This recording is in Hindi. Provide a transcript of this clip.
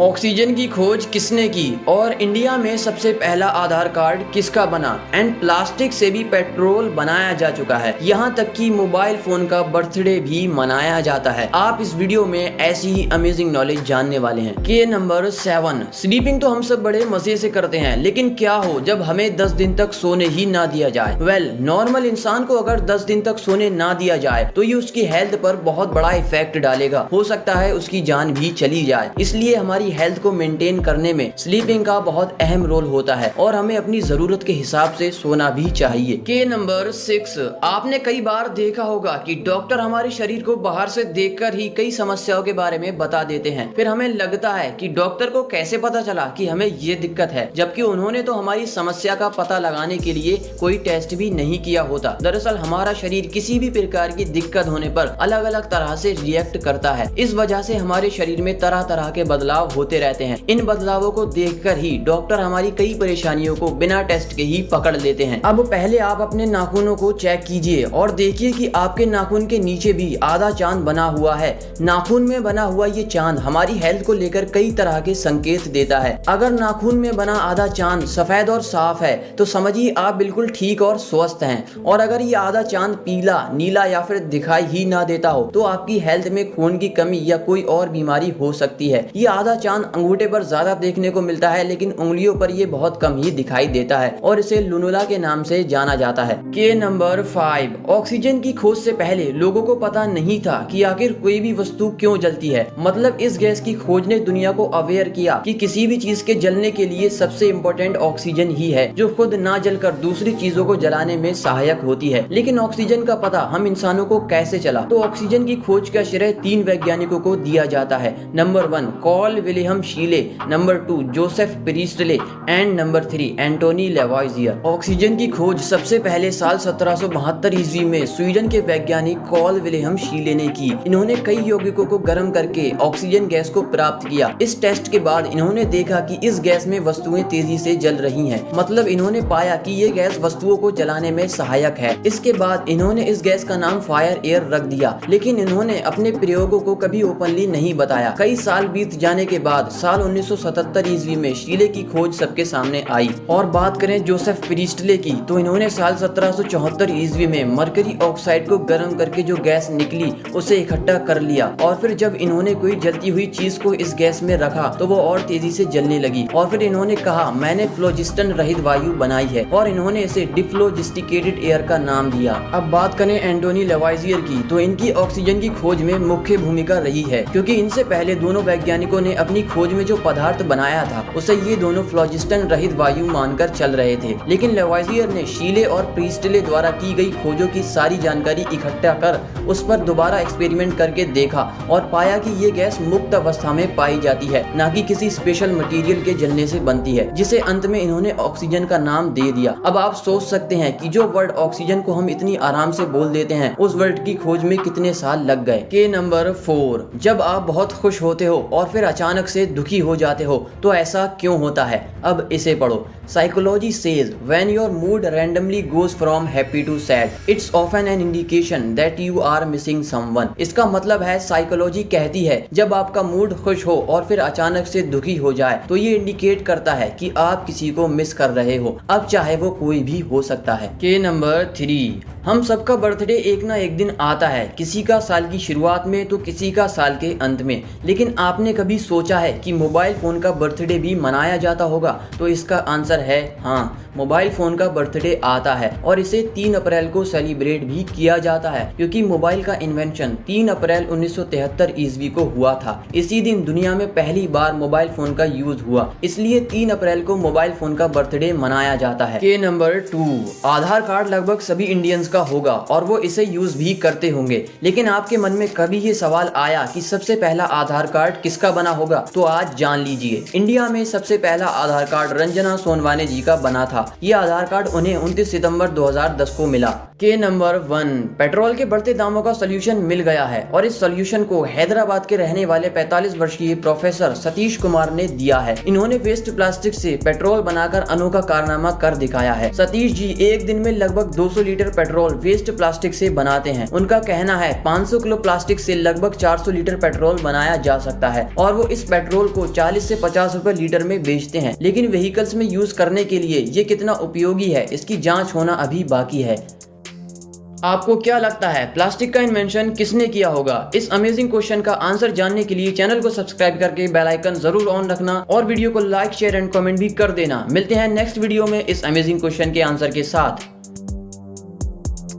ऑक्सीजन की खोज किसने की और इंडिया में सबसे पहला आधार कार्ड किसका बना एंड प्लास्टिक से भी पेट्रोल बनाया जा चुका है, यहाँ तक कि मोबाइल फोन का बर्थडे भी मनाया जाता है। आप इस वीडियो में ऐसी ही अमेजिंग नॉलेज जानने वाले हैं। के नंबर 7, स्लीपिंग तो हम सब बड़े मजे से करते हैं, लेकिन क्या हो जब हमें 10 दिन तक सोने ही ना दिया जाए। नॉर्मल इंसान को अगर 10 दिन तक सोने ना दिया जाए तो ये उसकी हेल्थ पर बहुत बड़ा इफेक्ट डालेगा, हो सकता है उसकी जान भी चली जाए। इसलिए हमारी हेल्थ को मेंटेन करने में स्लीपिंग का बहुत अहम रोल होता है और हमें अपनी जरूरत के हिसाब से सोना भी चाहिए। के नंबर 6, आपने कई बार देखा होगा कि डॉक्टर हमारे शरीर को बाहर से देखकर ही कई समस्याओं के बारे में बता देते हैं। फिर हमें लगता है कि डॉक्टर को कैसे पता चला कि हमें ये दिक्कत है, जबकि उन्होंने तो हमारी समस्या का पता लगाने के लिए कोई टेस्ट भी नहीं किया होता। दरअसल हमारा शरीर किसी भी प्रकार की दिक्कत होने पर अलग अलग तरह से रिएक्ट करता है। इस वजह से हमारे शरीर में तरह तरह के बदलाव होते रहते हैं। इन बदलावों को देखकर ही डॉक्टर हमारी कई परेशानियों को बिना टेस्ट के ही पकड़ लेते हैं। अब पहले आप अपने नाखूनों को चेक कीजिए और देखिए कि आपके नाखून के नीचे भी आधा चांद बना हुआ है। नाखून में बना हुआ ये चांद हमारी हेल्थ को लेकर कई तरह के संकेत देता है। अगर नाखून में बना आधा चांद सफेद और साफ है तो समझिए आप बिल्कुल ठीक और स्वस्थ हैं, और अगर ये आधा चांद पीला, नीला या फिर दिखाई ही ना देता हो तो आपकी हेल्थ में खून की कमी या कोई और बीमारी हो सकती है। ये आधा चांद अंगूठे पर ज्यादा देखने को मिलता है, लेकिन उंगलियों पर ये बहुत कम ही दिखाई देता है और इसे लुनुला के नाम से जाना जाता है। के नंबर 5, ऑक्सीजन की खोज से पहले लोगों को पता नहीं था कि आखिर कोई भी वस्तु क्यों जलती है। मतलब इस गैस की खोज ने दुनिया को अवेयर किया कि किसी भी चीज के जलने के लिए सबसे इम्पोर्टेंट ऑक्सीजन ही है, जो खुद ना जलकर दूसरी चीजों को जलाने में सहायक होती है। लेकिन ऑक्सीजन का पता हम इंसानों को कैसे चला? तो ऑक्सीजन की खोज का श्रेय 3 वैज्ञानिकों को दिया जाता है। Number 1 Carl William Scheele, number 2 Joseph Priestley and number 3 Antoine Lavoisier. Oxygen की खोज सबसे पहले साल 1772 ईस्वी में स्वीडन के वैज्ञानिक कार्ल विलियम शीले ने की। इन्होंने कई यौगिकों को गर्म करके ऑक्सीजन गैस को प्राप्त किया। इस टेस्ट के बाद इन्होंने देखा कि इस गैस में वस्तुएं तेजी से जल रही हैं। मतलब इन्होंने पाया कि ये गैस वस्तुओं को जलाने में सहायक है। इसके बाद इन्होंने इस गैस का नाम फायर एयर रख दिया, लेकिन इन्होंने अपने प्रयोगों को कभी ओपनली नहीं बताया। कई साल बीत जाने के बाद साल 1977 ईस्वी में शीले की खोज सबके सामने आई। और बात करें जोसेफ प्रीस्टले की, तो इन्होंने साल 1774 ईस्वी में मरकरी ऑक्साइड को गर्म करके जो गैस निकली उसे इकट्ठा कर लिया, और फिर जब इन्होंने कोई जलती हुई चीज को इस गैस में रखा तो वो और तेजी से जलने लगी। और फिर इन्होंने कहा मैंने फ्लोजिस्टन रहित वायु बनाई है, और इन्होंने इसे डिफ्लोजिस्टिकेटेड एयर का नाम दिया। अब बात करें एंटोनी लेवॉइजियर की, तो इनकी ऑक्सीजन की खोज में मुख्य भूमिका रही है, क्योंकि इनसे पहले दोनों वैज्ञानिकों ने अपनी खोज में जो पदार्थ बनाया था उसे ये दोनों फ्लोजिस्टन रहित वायु मानकर चल रहे थे। लेकिन लेवॉइजियर ने शीले और प्रीस्टले द्वारा की गई खोजों की सारी जानकारी इकट्ठा कर उस पर दोबारा एक्सपेरिमेंट करके देखा और पाया कि ये गैस मुक्त अवस्था में पाई जाती है, न कि किसी स्पेशल मटेरियल के जलने से बनती है, जिसे अंत में इन्होंने ऑक्सीजन का नाम दे दिया। अब आप सोच सकते हैं कि जो वर्ड ऑक्सीजन को हम इतनी आराम से बोल देते हैं, उस वर्ड की खोज में कितने साल लग गए। के नंबर 4, जब आप बहुत खुश होते हो और फिर अचानक से दुखी हो जाते हो तो ऐसा क्यों होता है? अब इसे पढ़ो। Psychology says when your mood randomly goes from happy to sad, it's often an indication that you are missing someone. इसका मतलब है, साइकोलॉजी कहती है जब आपका मूड खुश हो और फिर अचानक से दुखी हो जाए तो ये इंडिकेट करता है कि आप किसी को मिस कर रहे हो, अब चाहे वो कोई भी हो सकता है। के नंबर 3, हम सबका बर्थडे एक ना एक दिन आता है, किसी का साल की शुरुआत में तो किसी का साल के अंत में। लेकिन आपने कभी सोचा है कि मोबाइल फोन का बर्थडे भी मनाया जाता होगा? तो इसका आंसर है हाँ, मोबाइल फोन का बर्थडे आता है और इसे 3 अप्रैल को सेलिब्रेट भी किया जाता है, क्योंकि मोबाइल का इन्वेंशन 3 अप्रैल 1973 ईस्वी को हुआ था। इसी दिन दुनिया में पहली बार मोबाइल फोन का यूज हुआ, इसलिए 3 अप्रैल को मोबाइल फोन का बर्थडे मनाया जाता है। के नंबर 2, आधार कार्ड लगभग सभी इंडियंस का होगा और वो इसे यूज भी करते होंगे, लेकिन आपके मन में कभी ये सवाल आया कि सबसे पहला आधार कार्ड किसका बना होगा? तो आज जान लीजिए। इंडिया में सबसे पहला आधार कार्ड रंजना सोनवाने जी का बना था। ये आधार कार्ड उन्हें 29 सितंबर 2010 को मिला। के नंबर 1, पेट्रोल के बढ़ते दामों का सॉल्यूशन मिल गया है और इस सॉल्यूशन को हैदराबाद के रहने वाले 45 वर्षीय प्रोफेसर सतीश कुमार ने दिया है। इन्होंने वेस्ट प्लास्टिक से पेट्रोल बनाकर अनोखा कारनामा कर दिखाया है। सतीश जी एक दिन में लगभग 200 लीटर पेट्रोल वेस्ट प्लास्टिक से बनाते हैं। उनका कहना है 500 किलो प्लास्टिक से लगभग 400 लीटर पेट्रोल बनाया जा सकता है और वो इस पेट्रोल को 40 से 50 रुपए लीटर में बेचते हैं। लेकिन व्हीकल्स में यूज करने के लिए ये कितना उपयोगी है, इसकी जाँच होना अभी बाकी है। आपको क्या लगता है प्लास्टिक का इन्वेंशन किसने किया होगा? इस अमेजिंग क्वेश्चन का आंसर जानने के लिए चैनल को सब्सक्राइब करके बेल आइकन जरूर ऑन रखना और वीडियो को लाइक, शेयर एंड कमेंट भी कर देना। मिलते हैं नेक्स्ट वीडियो में इस अमेजिंग क्वेश्चन के आंसर के साथ।